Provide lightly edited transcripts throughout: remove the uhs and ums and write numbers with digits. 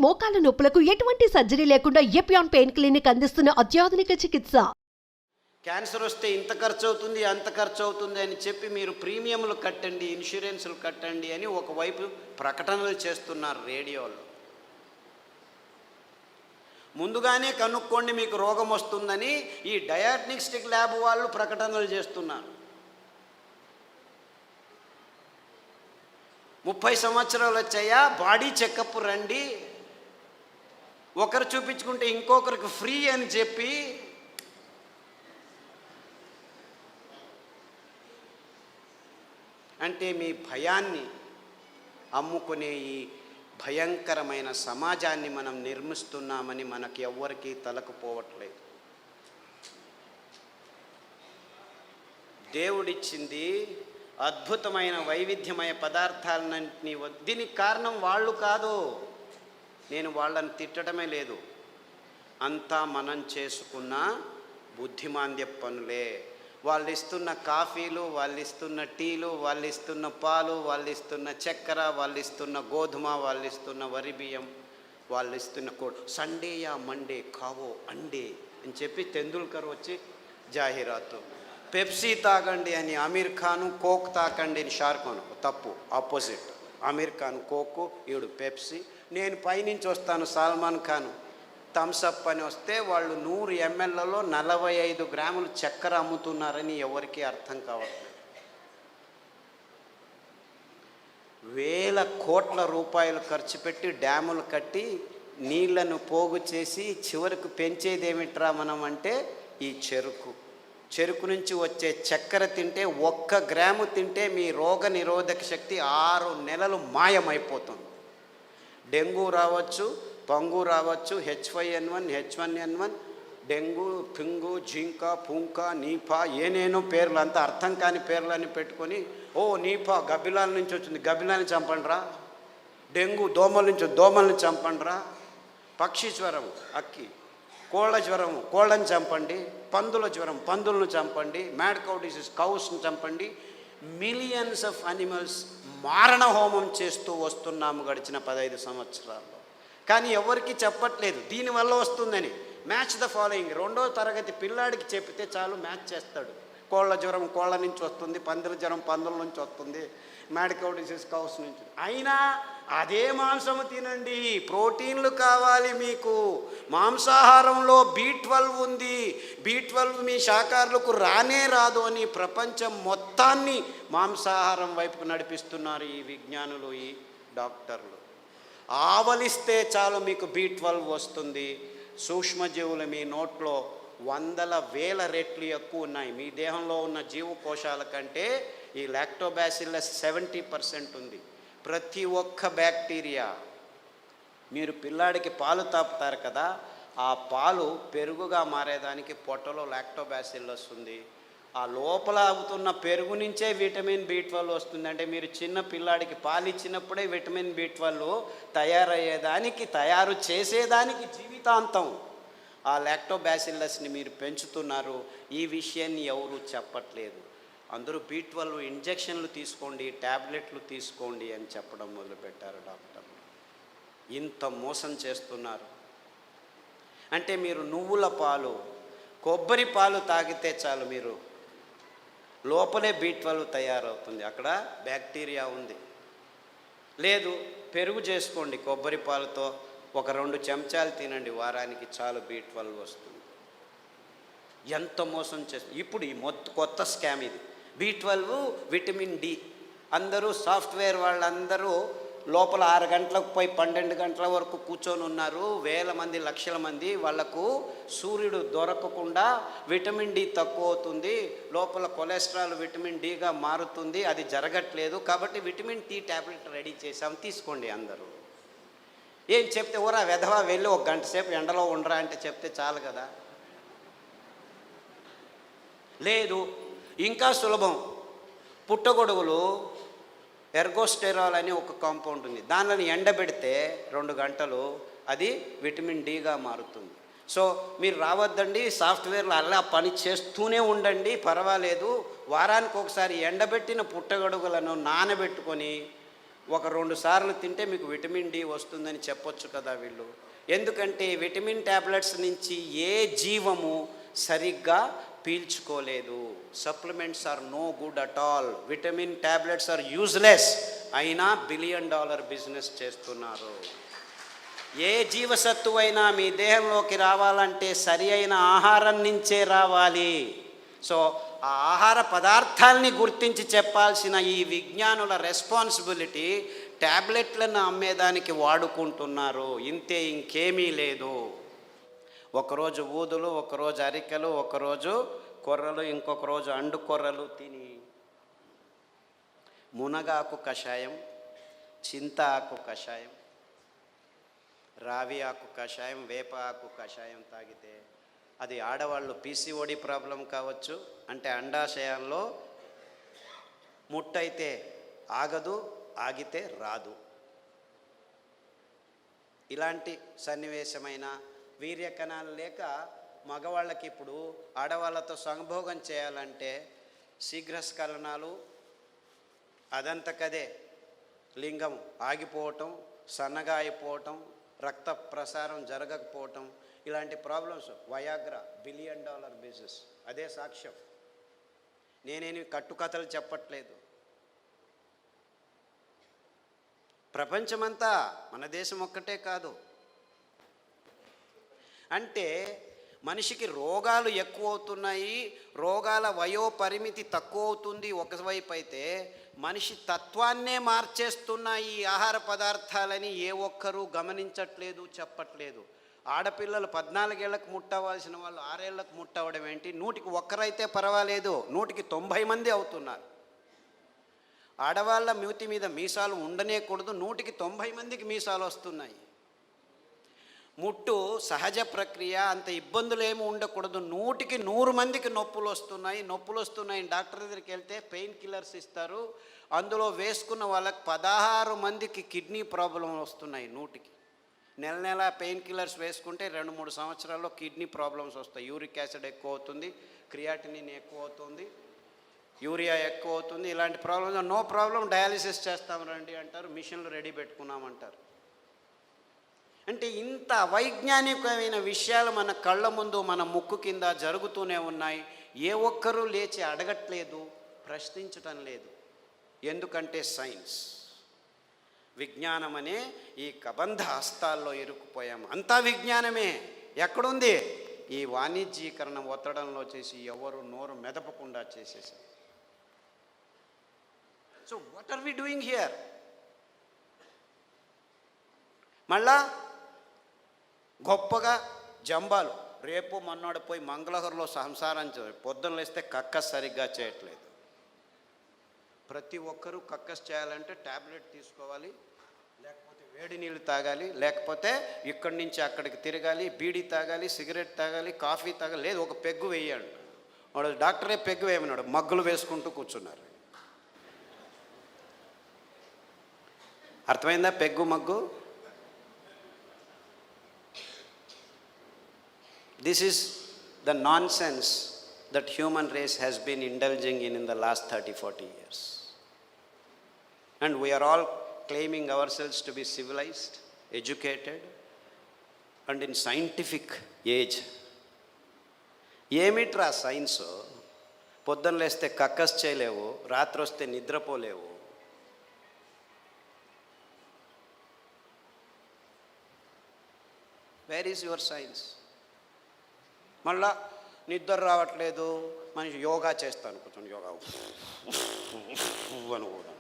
మోకాల నొప్పులకు ఎటువంటి సర్జరీ లేకుండా ఎపియాన్ పెయిన్ క్లినిక్ అందిస్తున్న అత్యాధునిక చికిత్స. క్యాన్సర్ వస్తే ఇంత ఖర్చు అవుతుంది, అంత ఖర్చు అవుతుంది అని చెప్పి మీరు ప్రీమియంలు కట్టండి, ఇన్సూరెన్సులు కట్టండి అని ఒకవైపు ప్రకటనలు చేస్తున్నారు రేడియోలో. ముందుగానే కనుక్కోండి మీకు రోగం వస్తుందని ఈ డయాగ్నోస్టిక్ ల్యాబ్ వాళ్ళు ప్రకటనలు చేస్తున్నారు. 30 సంవత్సరాలు వచ్చాయా, బాడీ చెకప్ రండి, ఒకరు చూపించుకుంటే ఇంకొకరికి ఫ్రీ అని చెప్పి అంటే మీ భయాన్ని అమ్ముకునే ఈ భయంకరమైన సమాజాన్ని మనం నిర్మిస్తున్నామని మనకి ఎవ్వరికీ తలకపోవట్లేదు. దేవుడిచ్చింది అద్భుతమైన వైవిధ్యమయ పదార్థాలన్నింటినీ. దీనికి కారణం వాళ్ళు కాదు, నేను వాళ్ళని తిట్టడమే లేదు, అంతా మనం చేసుకున్న బుద్ధిమాంద్య పనులే. వాళ్ళు ఇస్తున్న కాఫీలు, వాళ్ళు ఇస్తున్న టీలు, వాళ్ళు ఇస్తున్న పాలు, వాళ్ళు ఇస్తున్న చక్కెర, వాళ్ళు ఇస్తున్న గోధుమ, వాళ్ళు ఇస్తున్న వరి బియ్యం, వాళ్ళు ఇస్తున్న సండే యా మండే కావో అండే అని చెప్పి తెందుల్కర్ వచ్చి జాహీరాతు. పెప్సీ తాగండి అని అమీర్ ఖాను, కోక్ తాకండి అని షారుఖ్ ఖాన్. తప్పు, ఆపోజిట్. అమీర్ ఖాన్ కోకు, ఈవిడు పెప్సీ. నేను పైనుంచి వస్తాను సల్మాన్ ఖాన్ థమ్సప్ అని వస్తే వాళ్ళు 100 mlలో 45 గ్రాములు చక్కెర అమ్ముతున్నారని ఎవరికి అర్థం కావట్లేదు. వేల కోట్ల రూపాయలు ఖర్చు పెట్టి డ్యాములు కట్టి నీళ్లను పోగు చేసి చివరికి పెంచేదేమిట్రా మనం అంటే ఈ చెరుకు నుంచి వచ్చే చక్కెర తింటే 1 గ్రాము తింటే మీ రోగ నిరోధక శక్తి 6 నెలలు మాయమైపోతుంది. డెంగ్యూ రావచ్చు, పంగు రావచ్చు, H5N1, H1N1, డెంగ్యూ, పింగు, జింక, పుంక, నీపా, ఏనేనో పేర్లు, అంతా అర్థం కాని పేర్లని పెట్టుకొని నీపా గబ్బిలాల నుంచి వచ్చింది, గబ్బిలాన్ని చంపండిరా. డెంగ్యూ దోమల నుంచి, దోమల్ని చంపండిరా. పక్షి జ్వరం, అక్కి. కోళ్ళ జ్వరం, కోళ్ళని చంపండి. పందుల జ్వరం, పందులను చంపండి. మ్యాడ్ కౌ డిసీజ్, కౌస్ని చంపండి. మిలియన్స్ ఆఫ్ అనిమల్స్ మారణ హోమం చేస్తూ వస్తున్నాము గడిచిన 15 సంవత్సరాల్లో. కానీ ఎవరికి చెప్పట్లేదు దీనివల్ల వస్తుందని. Match the following. 2వ తరగతి పిల్లాడికి చెప్తే చాలు, మ్యాచ్ చేస్తాడు. కోళ్ళ జ్వరం కోళ్ళ నుంచి వస్తుంది, పందుల జ్వరం పందుల నుంచి వస్తుంది, మ్యాడ్ కౌ డిసీజ్ కౌస్ నుంచి. అయినా అదే మాంసము తినండి, ప్రోటీన్లు కావాలి మీకు. మాంసాహారంలో B12 ఉంది, B12 మీ శాకాహారులకు రానే రాదు అని ప్రపంచం మొత్తాన్ని మాంసాహారం వైపుకు నడిపిస్తున్నారు ఈ విజ్ఞానులు, ఈ డాక్టర్లు. ఆవలిస్తే చాలు మీకు B12 వస్తుంది. సూక్ష్మజీవులు మీ నోట్లో 100,000 రెట్లు ఎక్కువ ఉన్నాయి. మీ దేహంలో ఉన్న జీవకోశాల కంటే ఈ లాక్టోబాసిల్లస్ 70% ఉంది. ప్రతి ఒక్క బ్యాక్టీరియా, మీరు పిల్లాడికి పాలు తాపుతారు కదా, ఆ పాలు పెరుగుగా మారేదానికి పొట్టలో లాక్టోబాసిల్లస్ ఉంది. ఆ లోపల అవుతున్న పెరుగు నుంచే విటమిన్ B12 వస్తుంది. అంటే మీరు చిన్న పిల్లాడికి పాలు ఇచ్చినప్పుడే విటమిన్ B12 తయారయ్యేదానికి, తయారు చేసేదానికి జీవితాంతం ఆ లాక్టోబాసిల్లస్ని మీరు పెంచుతున్నారు. ఈ విషయాన్ని ఎవరు చెప్పట్లేదు. అందరూ B12 ఇంజెక్షన్లు తీసుకోండి, ట్యాబ్లెట్లు తీసుకోండి అని చెప్పడం మొదలుపెట్టారు డాక్టర్లు. ఇంత మోసం చేస్తున్నారు. అంటే మీరు నువ్వుల పాలు, కొబ్బరి పాలు తాగితే చాలు, మీరు లోపలే B12 తయారవుతుంది, అక్కడ బ్యాక్టీరియా ఉంది. లేదు, పెరుగు చేసుకోండి కొబ్బరి పాలతో, ఒక 2 చెంచాలు తినండి వారానికి, చాలు B12 వస్తుంది. ఎంత మోసం చేస్తుంది. ఇప్పుడు ఈ కొత్త స్కామ్ ఇది. B12, vitamin D. అందరూ సాఫ్ట్వేర్ వాళ్ళందరూ లోపల 6 గంటలకు పోయి 12 గంటల వరకు కూర్చొని ఉన్నారు. వేల మంది, లక్షల మంది. వాళ్లకు సూర్యుడు దొరకకుండా విటమిన్ D తక్కువ అవుతుంది, లోపల కొలెస్ట్రాల్ విటమిన్ Dగా మారుతుంది. అది జరగట్లేదు కాబట్టి విటమిన్ T ట్యాబ్లెట్ రెడీ చేసాం, తీసుకోండి అందరూ. ఏం చెప్తే ఓరా వెధవా వెళ్ళి 1 గంట సేపు ఎండలో ఉండరా అంటే చెప్తే చాలు కదా. లేదు, ఇంకా సులభం. పుట్టగొడుగులు ఎర్గోస్టెరాల్ అని ఒక కాంపౌండ్ ఉంది, దానిని ఎండబెడితే 2 గంటలు అది విటమిన్ Dగా మారుతుంది. సో మీరు రావద్దండి, సాఫ్ట్వేర్లో అలా పని చేస్తూనే ఉండండి, పర్వాలేదు. వారానికి ఒకసారి ఎండబెట్టిన పుట్టగొడుగులను నానబెట్టుకొని ఒక 2 సార్లు తింటే మీకు విటమిన్ డి వస్తుందని చెప్పొచ్చు కదా వీళ్ళు. ఎందుకంటే విటమిన్ ట్యాబ్లెట్స్ నుంచి ఏ జీవము సరిగ్గా పీల్చుకోలేదు. Supplements are no good at all. Vitamin tablets are useless. అయినా $1 బిలియన్ బిజినెస్ చేస్తున్నారు. ఏ జీవసత్తువైనా మీ దేహంలోకి రావాలంటే సరి అయిన ఆహారం నుంచే రావాలి. సో ఆ ఆహార పదార్థాలని గుర్తించి చెప్పాల్సిన ఈ విజ్ఞానుల రెస్పాన్సిబిలిటీ ట్యాబ్లెట్లను అమ్మేదానికి వాడుకుంటున్నారు. ఇంతే, ఇంకేమీ లేదు. ఒకరోజు ఊదులు, ఒకరోజు అరికెలు, ఒకరోజు కొర్రలు, ఇంకొక రోజు అండు కొర్రలు తిని మునగాకు కషాయం, చింత ఆకు కషాయం, రావి ఆకు కషాయం, వేప ఆకు కషాయం తాగితే అది ఆడవాళ్ళు పీసీఓడి ప్రాబ్లం కావచ్చు, అంటే అండాశయాల్లో ముట్టయితే ఆగదు, ఆగితే రాదు. ఇలాంటి సన్నివేశమైన వీర్యకణాలు లేక మగవాళ్ళకి ఇప్పుడు ఆడవాళ్ళతో సంభోగం చేయాలంటే శీఘ్రస్ఖలనాలు, అదంతకదే లింగం ఆగిపోవటం, సన్నగా అయిపోవటం, రక్త ప్రసారం జరగకపోవటం, ఇలాంటి ప్రాబ్లమ్స్. Viagra $1 billion business. అదే సాక్ష్యం. నేనేమి కట్టుకథలు చెప్పట్లేదు. ప్రపంచమంతా, మన దేశం ఒక్కటే కాదు. అంటే మనిషికి రోగాలు ఎక్కువ అవుతున్నాయి, రోగాల వయోపరిమితి తక్కువ అవుతుంది ఒకవైపు అయితే, మనిషి తత్వాన్నే మార్చేస్తున్నాయి ఈ ఆహార పదార్థాలని ఏ ఒక్కరూ గమనించట్లేదు, చెప్పట్లేదు. ఆడపిల్లలు 14 ఏళ్లకు ముట్టవలసిన వాళ్ళు 6 ఏళ్లకు ముట్టవడం ఏంటి? 100కి 1 అయితే పర్వాలేదు, 100కి 90 మంది అవుతున్నారు. ఆడవాళ్ళ మూతి మీద మీసాలు ఉండనేకూడదు, 100కి 90 మందికి మీసాలు వస్తున్నాయి. ముట్టు సహజ ప్రక్రియ, అంత ఇబ్బందులు ఏమి ఉండకూడదు, 100కి 100 మందికి నొప్పులు వస్తున్నాయి. డాక్టర్ దగ్గరికి వెళ్తే పెయిన్ కిల్లర్స్ ఇస్తారు, అందులో వేసుకున్న వాళ్ళకి 16 మందికి కిడ్నీ ప్రాబ్లం వస్తున్నాయి. 100కి నెల పెయిన్ కిల్లర్స్ వేసుకుంటే 2-3 సంవత్సరాల్లో కిడ్నీ ప్రాబ్లమ్స్ వస్తాయి. యూరిక్ యాసిడ్ ఎక్కువ అవుతుంది, క్రియాటినిన్ ఎక్కువ అవుతుంది, యూరియా ఎక్కువ అవుతుంది. ఇలాంటి ప్రాబ్లమ్స్ నో ప్రాబ్లం, డయాలిసిస్ చేస్తాం రండి అంటారు, మిషన్లు రెడీ పెట్టుకున్నామంటారు. అంటే ఇంత వైజ్ఞానికమైన విషయాలు మన కళ్ళ ముందు, మన ముక్కు కింద జరుగుతూనే ఉన్నాయి. ఏ ఒక్కరూ లేచి అడగట్లేదు, ప్రశ్నించటం లేదు. ఎందుకంటే సైన్స్, విజ్ఞానం అనే ఈ కబంధ హస్తాల్లో ఇరుక్కుపోయాం. అంతా విజ్ఞానమే. ఎక్కడుంది? ఈ వాణిజ్యీకరణ ఒత్తడంలో చేసి ఎవరు నోరు మెదపకుండా చేసేసారు. So what are we doing here? మళ్ళా గొప్పగా జంబాలు, రేపు మొన్నాడు పోయి మంగళగిరిలో సంసారం పొద్దున్న లేస్తే కక్కస్ సరిగ్గా చేయట్లేదు. ప్రతి ఒక్కరూ కక్కస్ చేయాలంటే ట్యాబ్లెట్ తీసుకోవాలి, లేకపోతే వేడి నీళ్ళు తాగాలి, లేకపోతే ఇక్కడి నుంచి అక్కడికి తిరగాలి, బీడీ తాగాలి, సిగరెట్ తాగాలి, కాఫీ తాగాలి, లేదు ఒక పెగ్గు వేయండి. వాడు డాక్టరే పెగ్గు వేయమన్నాడు, మగ్గులు వేసుకుంటూ కూర్చున్నారు. అర్థమైందా peg mug? This is the nonsense that human race has been indulging in the last 30-40 years. And we are all claiming ourselves to be civilized, educated, and in scientific age. ఏమిట్రా science? పొద్దున్న లేస్తే కక్కస్ చేయలేవు, రాత్రి వస్తే నిద్రపోలేవు. Where is your science? మళ్ళా నిద్ర రావట్లేదు, మనిషి యోగా చేస్తాను, కూర్చొని యోగా అని కూడా.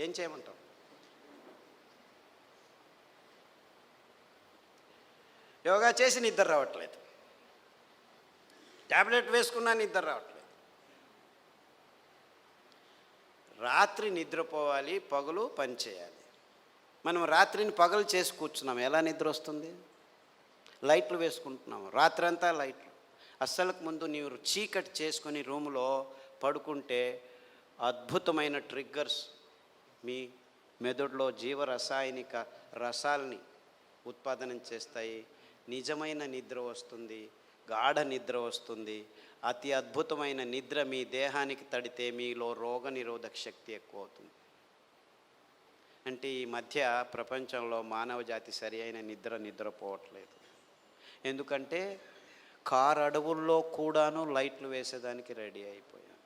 ఏం చేయమంటావు? యోగా చేసి నిద్ర రావట్లేదు, ట్యాబ్లెట్ వేసుకున్నా నిద్ర రావట్లేదు. రాత్రి నిద్రపోవాలి, పగలు పని చేయాలి. మనం రాత్రిని పగలు చేసి కూర్చున్నాం, ఎలా నిద్ర వస్తుంది? లైట్లు వేసుకుంటున్నాము, రాత్రంతా లైట్లు. అస్సలకు ముందు నీవు చీకటి చేసుకొని రూములో పడుకుంటే అద్భుతమైన ట్రిగ్గర్స్ మీ మెదడులో జీవరసాయనిక రసాల్ని ఉత్పాదనం చేస్తాయి. నిజమైన నిద్ర వస్తుంది, గాఢ నిద్ర వస్తుంది. అతి అద్భుతమైన నిద్ర మీ దేహానికి తడితే మీలో రోగనిరోధక శక్తి ఎక్కువ అవుతుంది. అంటే ఈ మధ్య ప్రపంచంలో మానవ జాతి సరి అయిన నిద్రపోవట్లేదు. ఎందుకంటే కారు అడవుల్లో కూడాను లైట్లు వేసేదానికి రెడీ అయిపోయాం.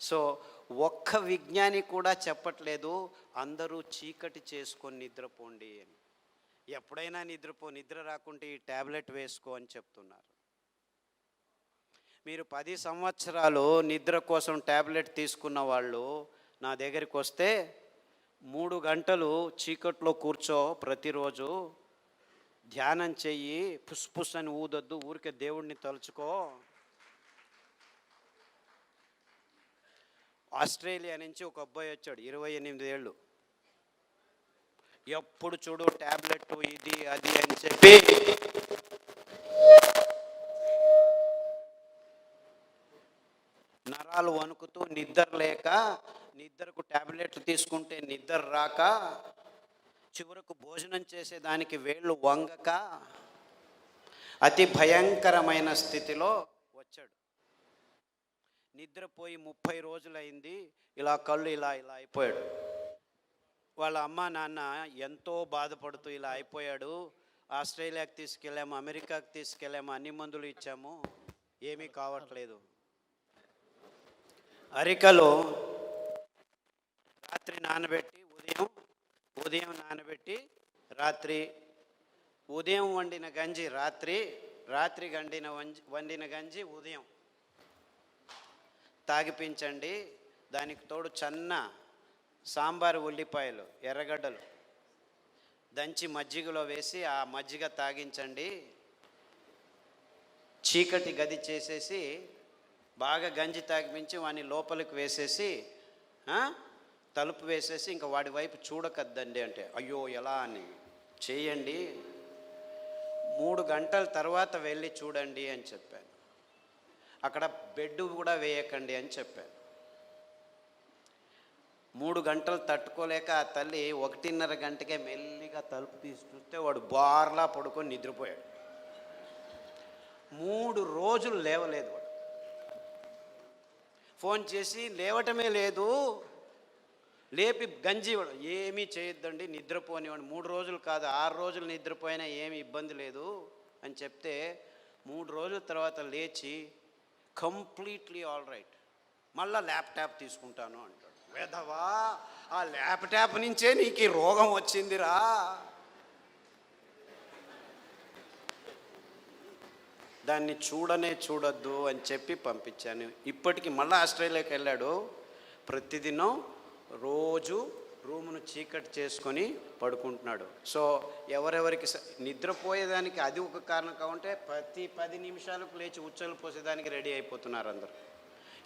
సో ఒక్క విజ్ఞాని కూడా చెప్పట్లేదు అందరూ చీకటి చేసుకొని నిద్రపోండి అని. ఎప్పుడైనా నిద్ర రాకుంటే ఈ ట్యాబ్లెట్ వేసుకో అని చెప్తున్నారు. మీరు 10 సంవత్సరాలు నిద్ర కోసం ట్యాబ్లెట్ తీసుకున్న వాళ్ళు నా దగ్గరికి వస్తే 3 గంటలు చీకట్లో కూర్చో, ప్రతిరోజు ధ్యానం చెయ్యి, పుస్ అని ఊదొద్దు, ఊరికే దేవుడిని తలుచుకో. ఆస్ట్రేలియా నుంచి ఒక అబ్బాయి వచ్చాడు, 28 ఏళ్ళు. ఎప్పుడు చూడు ట్యాబ్లెట్ ఇది అది అని చెప్పి నరాలు వణుకుతూ నిద్ర లేక, నిద్రకు ట్యాబ్లెట్లు తీసుకుంటే నిద్ర రాక, చివరకు భోజనం చేసేదానికి వేళ్ళు వంగక అతి భయంకరమైన స్థితిలో వచ్చాడు. నిద్రపోయి 30 రోజులైంది. ఇలా కళ్ళు ఇలా అయిపోయాడు. వాళ్ళ అమ్మ నాన్న ఎంతో బాధపడుతూ ఇలా అయిపోయాడు, ఆస్ట్రేలియాకి తీసుకెళ్ళాము, అమెరికాకి తీసుకెళ్ళాము, అన్ని మందులు ఇచ్చాము, ఏమీ కావట్లేదు. అరికలో రాత్రి నానబెట్టి ఉదయం నానబెట్టి రాత్రి, ఉదయం వండిన గంజి రాత్రి వండిన గంజి ఉదయం తాగిపించండి. దానికి తోడు చన్న సాంబారు ఉల్లిపాయలు, ఎర్రగడ్డలు దంచి మజ్జిగలో వేసి ఆ మజ్జిగ తాగించండి. చీకటి గది చేసేసి బాగా గంజి తాగిపించి వాడిని లోపలికి వేసేసి తలుపు వేసేసి ఇంకా వాడి వైపు చూడకద్దండి అంటే, అయ్యో ఎలా అని చేయండి, 3 గంటల తర్వాత వెళ్ళి చూడండి అని చెప్పాను. అక్కడ బెడ్ కూడా వేయకండి అని చెప్పాను. 3 గంటలు తట్టుకోలేక ఆ తల్లి 1:30 గంటకే మెల్లిగా తలుపు తీసి చూస్తే వాడు బార్లా పడుకొని నిద్రపోయాడు. 3 రోజులు లేవలేదు వాడు. ఫోన్ చేసి లేవటమే లేదు, లేపి గంజి వాడు, ఏమీ చేయొద్దండి నిద్రపోనివాడు, 3 రోజులు కాదు 6 రోజులు నిద్రపోయినా ఏమీ ఇబ్బంది లేదు అని చెప్తే 3 రోజుల తర్వాత లేచి కంప్లీట్లీ ఆల్ రైట్, మళ్ళీ ల్యాప్టాప్ తీసుకుంటాను అంటాడు. వేదవా, ఆ ల్యాప్టాప్ నుంచే నీకు ఈ రోగం వచ్చిందిరా. దాన్ని చూడొద్దు అని చెప్పి పంపించాను. ఇప్పటికి మళ్ళీ ఆస్ట్రేలియాకి వెళ్ళాడు. ప్రతిదినం రోజు రూమును చీకటి చేసుకొని పడుకుంటున్నాడు. సో ఎవరెవరికి నిద్రపోయేదానికి అది ఒక కారణం కావంటే ప్రతి 10 నిమిషాలకు లేచి ఉచ్చలు పోసేదానికి రెడీ అయిపోతున్నారు అందరు.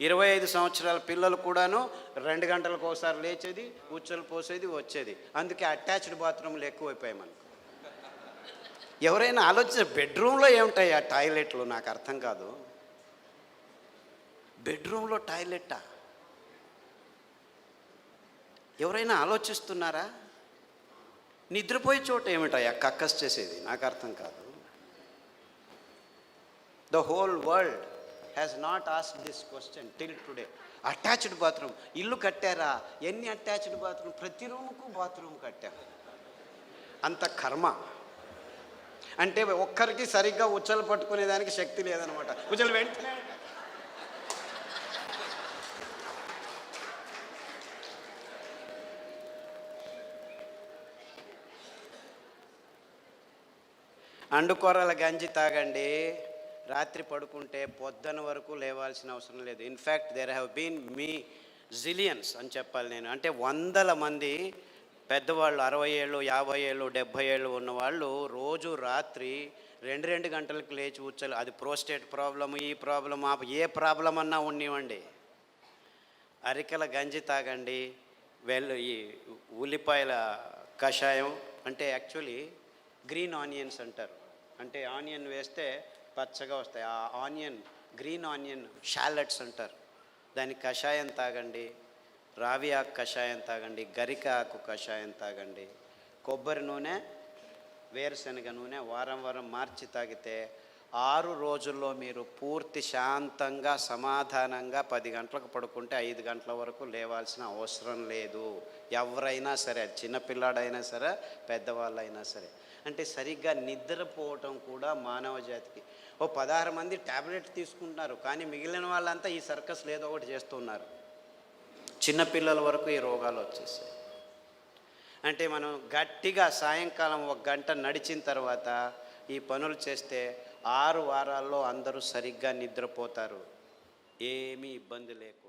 25 సంవత్సరాల పిల్లలు కూడాను 2 గంటలకు ఒకసారి లేచేది, ఉచ్చలు పోసేది, వచ్చేది. అందుకే అటాచ్డ్ బాత్రూమ్లు ఎక్కువైపోయాయి మనకు. ఎవరైనా ఆలోచించే బెడ్రూమ్లో ఏముంటాయి ఆ టాయిలెట్లు? నాకు అర్థం కాదు. బెడ్రూమ్లో టాయిలెట్టా? ఎవరైనా ఆలోచిస్తున్నారా? నిద్రపోయే చోట ఏమిటాయా కక్కస్ చేసేది? నాకు అర్థం కాదు. The whole world has not asked this question till today. Attached bathroom ఇల్లు కట్టారా? ఎన్ని అటాచ్డ్ బాత్రూమ్? ప్రతి రూముకు బాత్రూమ్ కట్టారు. అంత కర్మ. అంటే ఒక్కరికి సరిగ్గా ఉచ్చలు పట్టుకునేదానికి శక్తి లేదనమాట. ఉచ్చలు వెంటనే అండుకొరల గంజి తాగండి, రాత్రి పడుకుంటే పొద్దున వరకు లేవాల్సిన అవసరం లేదు. In fact there have been zillions అని చెప్పాలి నేను. అంటే 100 మంది పెద్దవాళ్ళు 60 ఏళ్ళు 50 ఏళ్ళు 70 ఏళ్ళు ఉన్నవాళ్ళు రోజు రాత్రి 2 గంటలకు లేచి ఉచ్చలు, అది ప్రోస్టేట్ ప్రాబ్లము, ఈ ప్రాబ్లమ్, ఏ ప్రాబ్లం అన్నా ఉన్నివ్వండి, అరికెల గంజి తాగండి. ఈ ఉల్లిపాయల కషాయం, అంటే యాక్చువల్లీ గ్రీన్ ఆనియన్స్ అంటారు. అంటే ఆనియన్ వేస్తే పచ్చగా వస్తాయి. ఆ ఆనియన్, గ్రీన్ ఆనియన్ షాలెట్స్ అంటారు. దాని కషాయం తాగండి, రావి ఆకు కషాయం తాగండి, గరిక ఆకు కషాయం తాగండి, కొబ్బరి నూనె వేరుశనగ నూనె వారం వారం మార్చి తాగితే 6 రోజుల్లో మీరు పూర్తి శాంతంగా సమాధానంగా 10 గంటలకు పడుకుంటే 5 గంటల వరకు లేవాల్సిన అవసరం లేదు. ఎవరైనా సరే, అది చిన్నపిల్లాడైనా సరే పెద్దవాళ్ళైనా సరే. అంటే సరిగ్గా నిద్రపోవటం కూడా మానవ జాతికి. 16 మంది ట్యాబ్లెట్ తీసుకుంటున్నారు, కానీ మిగిలిన వాళ్ళంతా ఈ సర్కస్లు ఏదో ఒకటి చేస్తున్నారు. చిన్నపిల్లల వరకు ఈ రోగాలు వచ్చేసాయి. అంటే మనం గట్టిగా సాయంకాలం 1 గంట నడిచిన తర్వాత ఈ పనులు చేస్తే 6 వారాల్లో అందరూ సరిగ్గా నిద్రపోతారు, ఏమీ ఇబ్బంది లేకుండా.